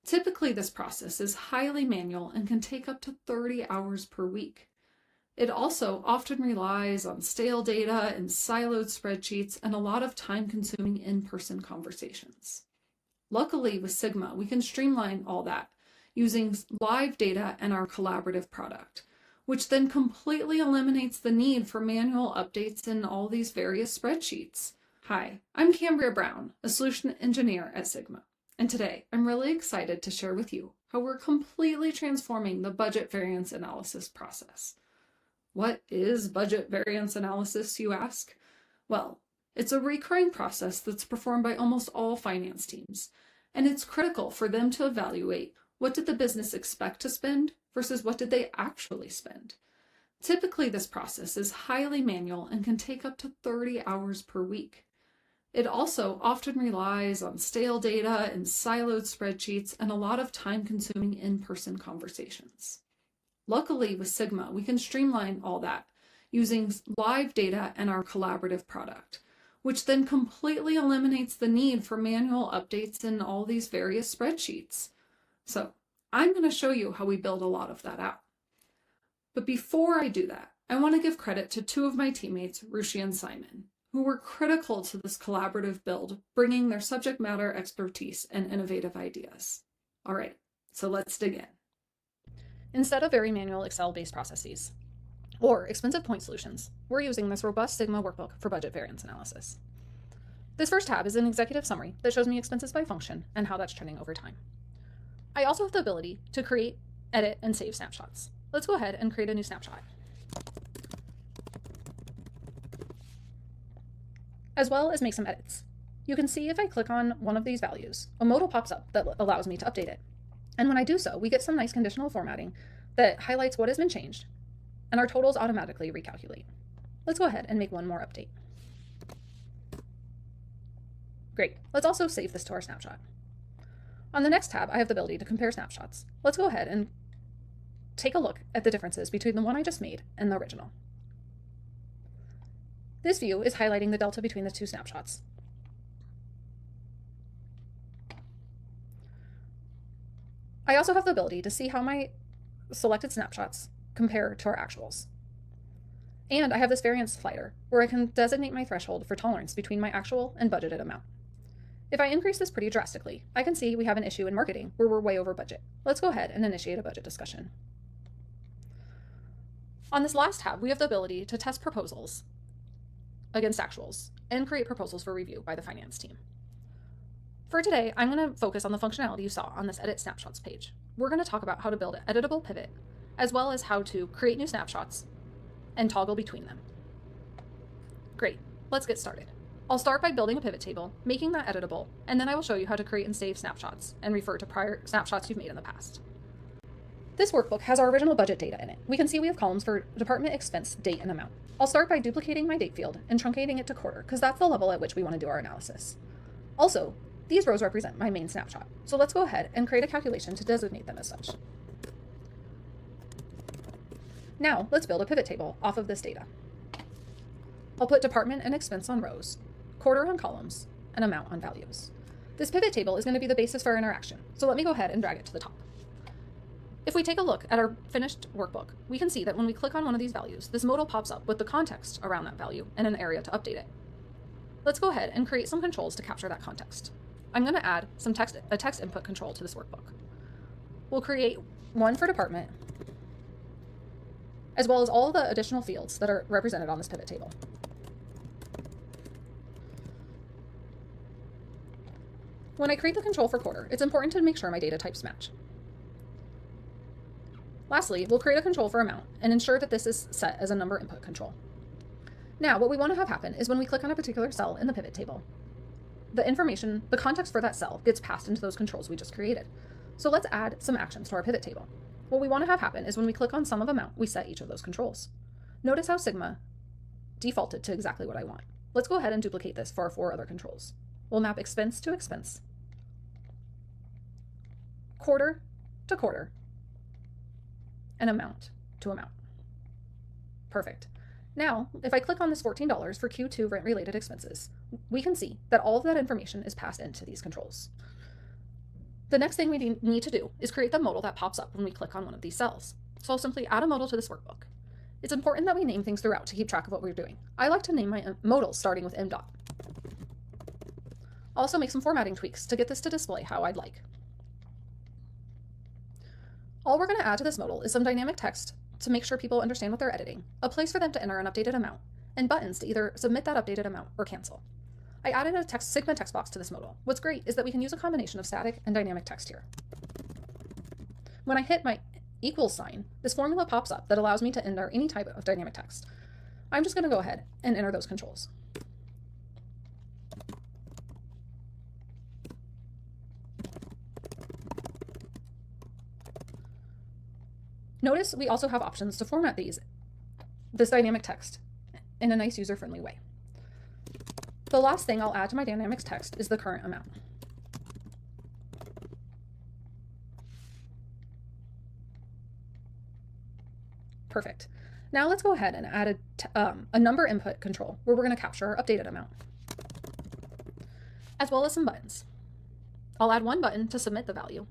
Typically, this process is highly manual and can take up to 30 hours per week. It also often relies on stale data and siloed spreadsheets and a lot of time-consuming in-person conversations. Luckily, with Sigma, we can streamline all that using live data and our collaborative product, which then completely eliminates the need for manual updates in all these various spreadsheets. Hi, I'm Cambria Brown, a solution engineer at Sigma, and today I'm really excited to share with you how we're completely transforming the budget variance analysis process. What is budget variance analysis, you ask? Well, it's a recurring process that's performed by almost all finance teams, and it's critical for them to evaluate what did the business expect to spend versus what did they actually spend. Typically, this process is highly manual and can take up to 30 hours per week. It also often relies on stale data and siloed spreadsheets and a lot of time-consuming in-person conversations. Luckily, with Sigma, we can streamline all that using live data and our collaborative product, which then completely eliminates the need for manual updates in all these various spreadsheets. So I'm going to show you how we build a lot of that out. But before I do that, I want to give credit to two of my teammates, Rushi and Simon, who were critical to this collaborative build, bringing their subject matter expertise and innovative ideas. All right, so let's dig in. Instead of very manual Excel-based processes or expensive point solutions, we're using this robust Sigma workbook for budget variance analysis. This first tab is an executive summary that shows me expenses by function and how that's trending over time. I also have the ability to create, edit, and save snapshots. Let's go ahead and create a new snapshot, as well as make some edits. You can see if I click on one of these values, a modal pops up that allows me to update it. And when I do so, we get some nice conditional formatting that highlights what has been changed, and our totals automatically recalculate. Let's go ahead and make one more update. Great, let's also save this to our snapshot. On the next tab, I have the ability to compare snapshots. Let's go ahead and take a look at the differences between the one I just made and the original. This view is highlighting the delta between the two snapshots. I also have the ability to see how my selected snapshots compare to our actuals. And I have this variance slider where I can designate my threshold for tolerance between my actual and budgeted amount. If I increase this pretty drastically, I can see we have an issue in marketing where we're way over budget. Let's go ahead and initiate a budget discussion. On this last tab, we have the ability to test proposals against actuals and create proposals for review by the finance team. For today, I'm going to focus on the functionality you saw on this Edit Snapshots page. We're going to talk about how to build an editable pivot, as well as how to create new snapshots and toggle between them. Great, let's get started. I'll start by building a pivot table, making that editable, and then I will show you how to create and save snapshots and refer to prior snapshots you've made in the past. This workbook has our original budget data in it. We can see we have columns for department, expense, date, and amount. I'll start by duplicating my date field and truncating it to quarter, because that's the level at which we want to do our analysis. Also, these rows represent my main snapshot, so let's go ahead and create a calculation to designate them as such. Now, let's build a pivot table off of this data. I'll put department and expense on rows, quarter on columns, and amount on values. This pivot table is going to be the basis for our interaction, so let me go ahead and drag it to the top. If we take a look at our finished workbook, we can see that when we click on one of these values, this modal pops up with the context around that value and an area to update it. Let's go ahead and create some controls to capture that context. I'm going to add a text input control to this workbook. We'll create one for department, as well as all the additional fields that are represented on this pivot table. When I create the control for quarter, it's important to make sure my data types match. Lastly, we'll create a control for amount and ensure that this is set as a number input control. Now, what we want to have happen is when we click on a particular cell in the pivot table, the context for that cell gets passed into those controls we just created. So let's add some actions to our pivot table. What we want to have happen is when we click on sum of amount, we set each of those controls. Notice how Sigma defaulted to exactly what I want. Let's go ahead and duplicate this for our 4 other controls. We'll map expense to expense, quarter to quarter, and amount to amount. Perfect. Now, if I click on this $14 for Q2 rent-related expenses, we can see that all of that information is passed into these controls. The next thing we need to do is create the modal that pops up when we click on one of these cells. So I'll simply add a modal to this workbook. It's important that we name things throughout to keep track of what we're doing. I like to name my modals starting with m dot. I'll also make some formatting tweaks to get this to display how I'd like. All we're going to add to this modal is some dynamic text to make sure people understand what they're editing, a place for them to enter an updated amount, and buttons to either submit that updated amount or cancel. I added a Sigma text box to this modal. What's great is that we can use a combination of static and dynamic text here. When I hit my equals sign, this formula pops up that allows me to enter any type of dynamic text. I'm just going to go ahead and enter those controls. Notice we also have options to format this dynamic text in a nice user-friendly way. The last thing I'll add to my dynamics text is the current amount. Perfect. Now let's go ahead and add a number input control where we're going to capture our updated amount, as well as some buttons. I'll add one button to submit the value,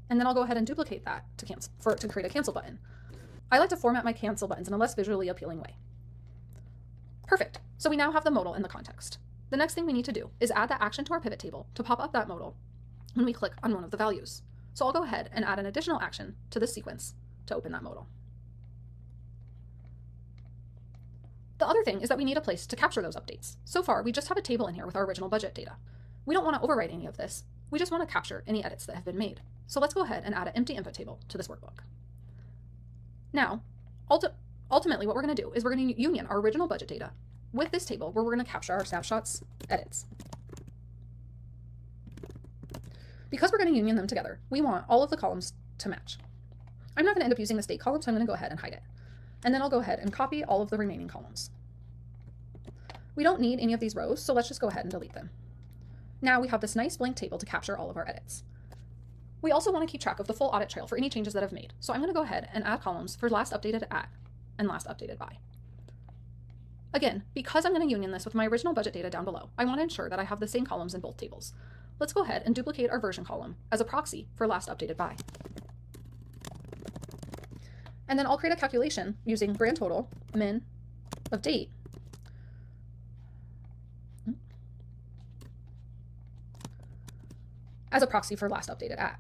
and then I'll go ahead and duplicate that to create a cancel button. I like to format my cancel buttons in a less visually appealing way. Perfect. So we now have the modal in the context. The next thing we need to do is add that action to our pivot table to pop up that modal when we click on one of the values. So I'll go ahead and add an additional action to this sequence to open that modal. The other thing is that we need a place to capture those updates. So far, we just have a table in here with our original budget data. We don't want to overwrite any of this. We just want to capture any edits that have been made. So let's go ahead and add an empty input table to this workbook. Now, ultimately, what we're going to do is we're going to union our original budget data with this table where we're going to capture our snapshots edits. Because we're going to union them together, we want all of the columns to match. I'm not going to end up using this date column, so I'm going to go ahead and hide it. And then I'll go ahead and copy all of the remaining columns. We don't need any of these rows, so let's just go ahead and delete them. Now we have this nice blank table to capture all of our edits. We also want to keep track of the full audit trail for any changes that I've made. So I'm going to go ahead and add columns for last updated at and last updated by. Again, because I'm going to union this with my original budget data down below, I want to ensure that I have the same columns in both tables. Let's go ahead and duplicate our version column as a proxy for last updated by. And then I'll create a calculation using grand total, min, of date, as a proxy for last updated at.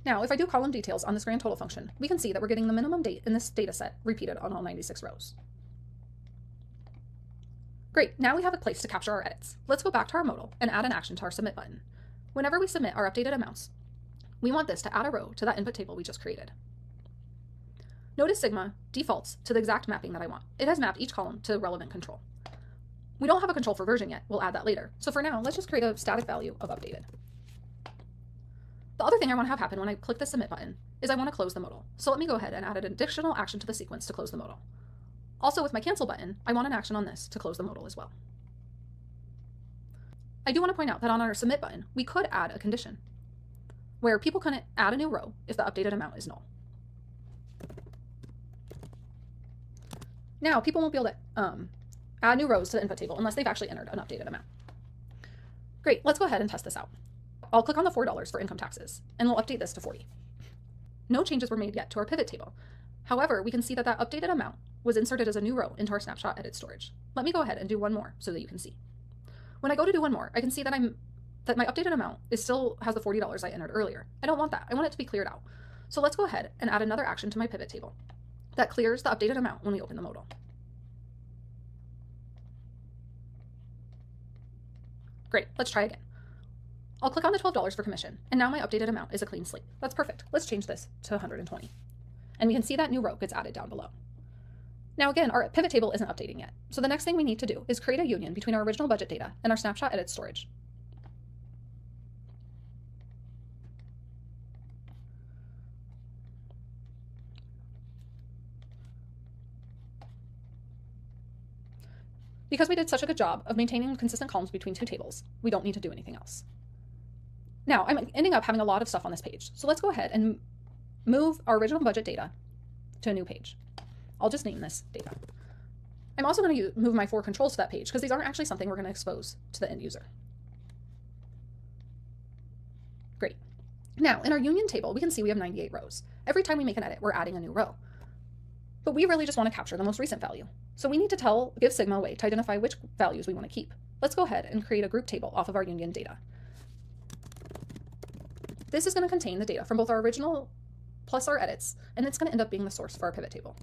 Now, if I do column details on this grand total function, we can see that we're getting the minimum date in this data set repeated on all 96 rows. Great, now we have a place to capture our edits. Let's go back to our modal and add an action to our submit button. Whenever we submit our updated amounts, we want this to add a row to that input table we just created. Notice Sigma defaults to the exact mapping that I want. It has mapped each column to the relevant control. We don't have a control for version yet. We'll add that later. So for now, let's just create a static value of updated. The other thing I want to have happen when I click the submit button is I want to close the modal. So let me go ahead and add an additional action to the sequence to close the modal. Also with my cancel button, I want an action on this to close the modal as well. I do want to point out that on our submit button, we could add a condition where people can add a new row if the updated amount is null. Now people won't be able to add new rows to the input table unless they've actually entered an updated amount. Great, let's go ahead and test this out. I'll click on the $4 for income taxes, and we'll update this to 40. No changes were made yet to our pivot table. However, we can see that that updated amount was inserted as a new row into our snapshot edit storage. Let me go ahead and do one more so that you can see. When I go to do one more, I can see that my updated amount still has the $40 I entered earlier. I don't want that. I want it to be cleared out. So let's go ahead and add another action to my pivot table that clears the updated amount when we open the modal. Great, let's try again. I'll click on the $12 for commission, and now my updated amount is a clean slate. That's perfect. Let's change this to 120. And we can see that new row gets added down below. Now again, our pivot table isn't updating yet. So the next thing we need to do is create a union between our original budget data and our snapshot edit storage. Because we did such a good job of maintaining consistent columns between two tables, we don't need to do anything else. Now, I'm ending up having a lot of stuff on this page. So let's go ahead and move our original budget data to a new page. I'll just name this data. I'm also going to move my 4 controls to that page because these aren't actually something we're going to expose to the end user. Great. Now, in our union table, we can see we have 98 rows. Every time we make an edit, we're adding a new row. But we really just want to capture the most recent value. So we need to give Sigma a way to identify which values we want to keep. Let's go ahead and create a group table off of our union data. This is going to contain the data from both our original plus our edits, and it's going to end up being the source for our pivot table.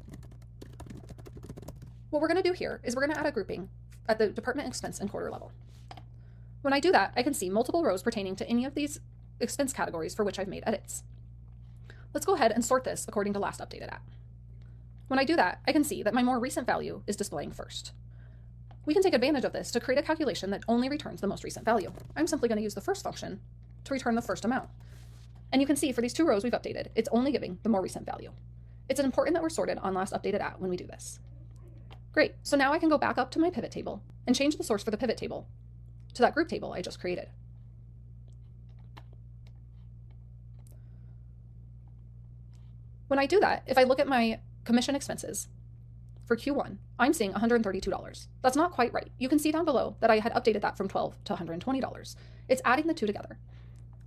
What we're going to do here is we're going to add a grouping at the department expense and quarter level. When I do that, I can see multiple rows pertaining to any of these expense categories for which I've made edits. Let's go ahead and sort this according to last updated at. When I do that, I can see that my more recent value is displaying first. We can take advantage of this to create a calculation that only returns the most recent value. I'm simply going to use the first function to return the first amount. And you can see for these 2 rows we've updated, it's only giving the more recent value. It's important that we're sorted on last updated at when we do this. Great, so now I can go back up to my pivot table and change the source for the pivot table to that group table I just created. When I do that, if I look at my commission expenses for Q1, I'm seeing $132. That's not quite right. You can see down below that I had updated that from $12 to $120. It's adding the 2 together.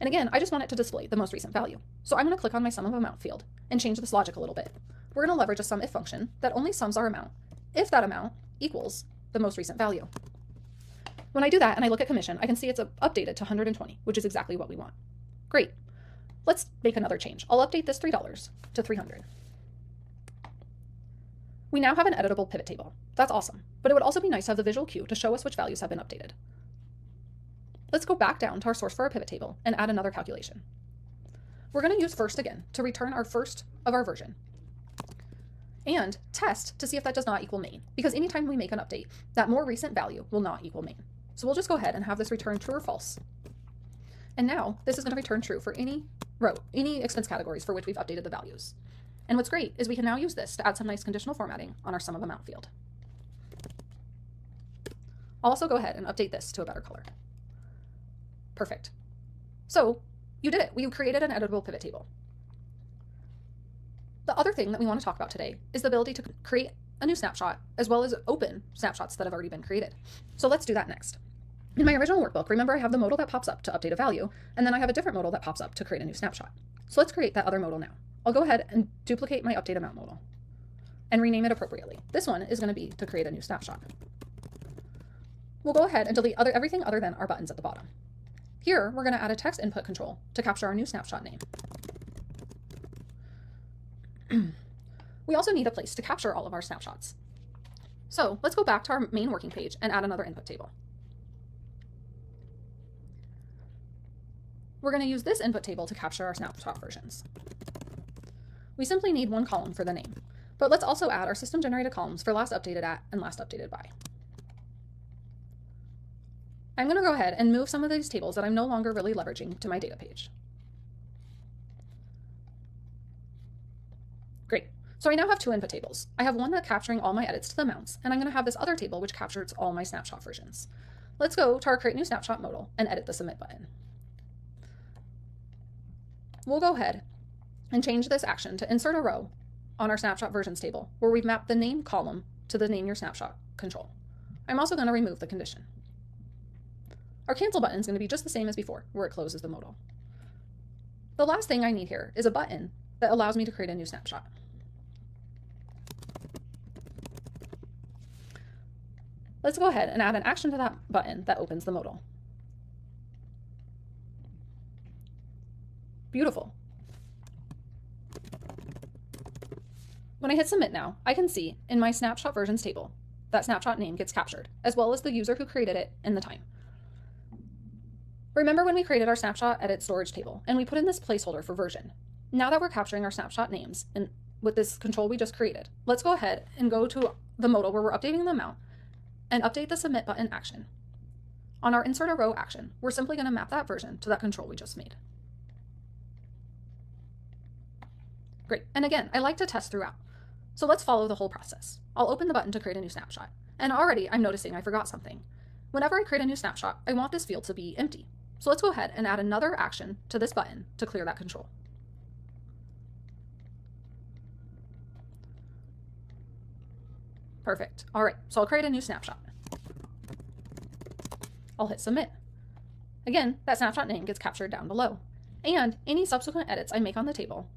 And again, I just want it to display the most recent value. So I'm going to click on my sum of amount field and change this logic a little bit. We're going to leverage a sum if function that only sums our amount if that amount equals the most recent value. When I do that and I look at commission, I can see it's updated to 120, which is exactly what we want. Great. Let's make another change. I'll update this $3 to $300. We now have an editable pivot table. That's awesome, but it would also be nice to have the visual cue to show us which values have been updated. Let's go back down to our source for our pivot table and add another calculation. We're going to use first again to return our first of our version and test to see if that does not equal main, because anytime we make an update, that more recent value will not equal main. So we'll just go ahead and have this return true or false. And now this is going to return true for any row, any expense categories for which we've updated the values. And what's great is we can now use this to add some nice conditional formatting on our sum of amount field. I'll also go ahead and update this to a better color. Perfect. So you did it. We created an editable pivot table. The other thing that we want to talk about today is the ability to create a new snapshot as well as open snapshots that have already been created. So let's do that next. In my original workbook, remember I have the modal that pops up to update a value, and then I have a different modal that pops up to create a new snapshot. So let's create that other modal now. I'll go ahead and duplicate my update amount modal and rename it appropriately. This one is going to be to create a new snapshot. We'll go ahead and delete everything other than our buttons at the bottom. Here, we're going to add a text input control to capture our new snapshot name. We also need a place to capture all of our snapshots. So let's go back to our main working page and add another input table. We're going to use this input table to capture our snapshot versions. We simply need 1 column for the name, but let's also add our system generated columns for last updated at and last updated by. I'm going to go ahead and move some of these tables that I'm no longer really leveraging to my data page. Great. So I now have 2 input tables. I have one that's capturing all my edits to the amounts, and I'm going to have this other table which captures all my snapshot versions. Let's go to our create new snapshot modal and edit the submit button. We'll go ahead and change this action to insert a row on our snapshot versions table where we've mapped the name column to the name your snapshot control. I'm also going to remove the condition. Our cancel button is going to be just the same as before, where it closes the modal. The last thing I need here is a button that allows me to create a new snapshot. Let's go ahead and add an action to that button that opens the modal. Beautiful. When I hit submit now, I can see in my snapshot versions table that snapshot name gets captured, as well as the user who created it and the time. Remember when we created our snapshot edit storage table and we put in this placeholder for version? Now that we're capturing our snapshot names and with this control we just created, let's go ahead and go to the modal where we're updating the amount and update the submit button action. On our insert a row action, we're simply going to map that version to that control we just made. Great. And again, I like to test throughout. So let's follow the whole process. I'll open the button to create a new snapshot. And already I'm noticing I forgot something. Whenever I create a new snapshot, I want this field to be empty. So let's go ahead and add another action to this button to clear that control. Perfect. All right, so I'll create a new snapshot. I'll hit submit. Again, that snapshot name gets captured down below, and any subsequent edits I make on the table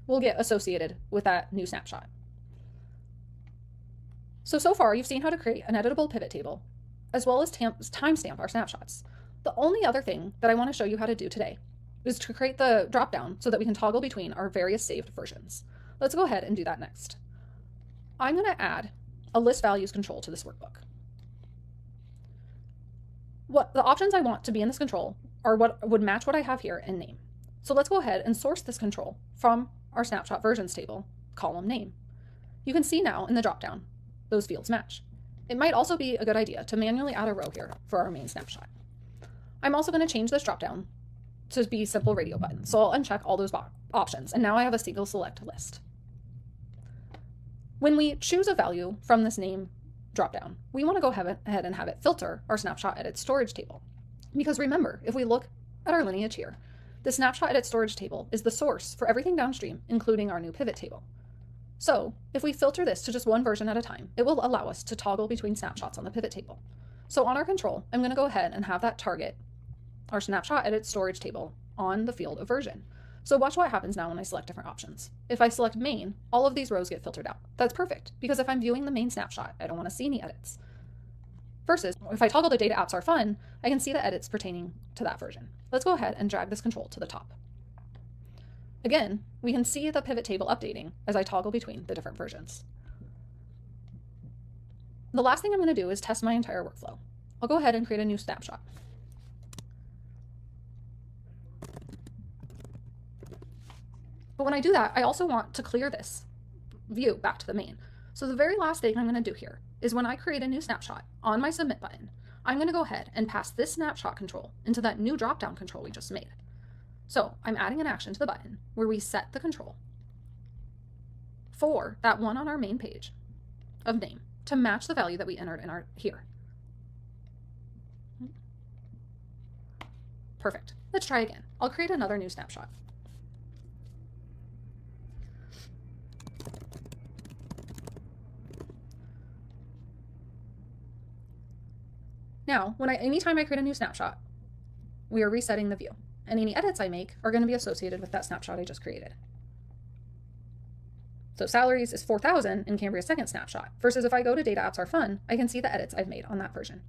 will get associated with that new snapshot. So far you've seen how to create an editable pivot table, as well as timestamp our snapshots. The only other thing that I want to show you how to do today is to create the dropdown so that we can toggle between our various saved versions. Let's go ahead and do that next. I'm going to add a list values control to this workbook. What the options I want to be in this control are what would match what I have here in name. So let's go ahead and source this control from our snapshot versions table, column name. You can see now in the dropdown, those fields match. It might also be a good idea to manually add a row here for our main snapshot. I'm also going to change this dropdown to be simple radio buttons. So I'll uncheck all those options, and now I have a single select list. When we choose a value from this name dropdown, we want to go ahead and have it filter our snapshot edit storage table. Because remember, if we look at our lineage here, the snapshot edit storage table is the source for everything downstream, including our new pivot table. So if we filter this to just one version at a time, it will allow us to toggle between snapshots on the pivot table. So on our control, I'm going to go ahead and have that target our snapshot edit storage table on the field of version. So watch what happens now when I select different options. If I select main, all of these rows get filtered out. That's perfect, because if I'm viewing the main snapshot, I don't want to see any edits. Versus, if I toggle to data apps are fun, I can see the edits pertaining to that version. Let's go ahead and drag this control to the top. Again, we can see the pivot table updating as I toggle between the different versions. The last thing I'm going to do is test my entire workflow. I'll go ahead and create a new snapshot. But when I do that, I also want to clear this view back to the main. So the very last thing I'm going to do here is when I create a new snapshot on my submit button, I'm going to go ahead and pass this snapshot control into that new dropdown control we just made. So I'm adding an action to the button where we set the control for that one on our main page of name to match the value that we entered in our here. Perfect. Let's try again. I'll create another new snapshot. Now, anytime I create a new snapshot, we are resetting the view, and any edits I make are going to be associated with that snapshot I just created. So salaries is 4,000 in Cambria's second snapshot, versus if I go to data apps are fun, I can see the edits I've made on that version.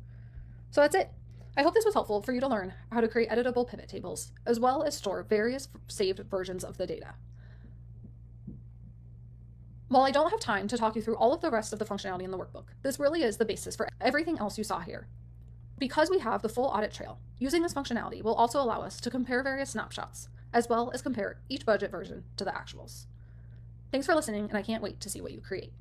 So that's it. I hope this was helpful for you to learn how to create editable pivot tables, as well as store various saved versions of the data. While I don't have time to talk you through all of the rest of the functionality in the workbook, this really is the basis for everything else you saw here. Because we have the full audit trail, using this functionality will also allow us to compare various snapshots, as well as compare each budget version to the actuals. Thanks for listening, and I can't wait to see what you create.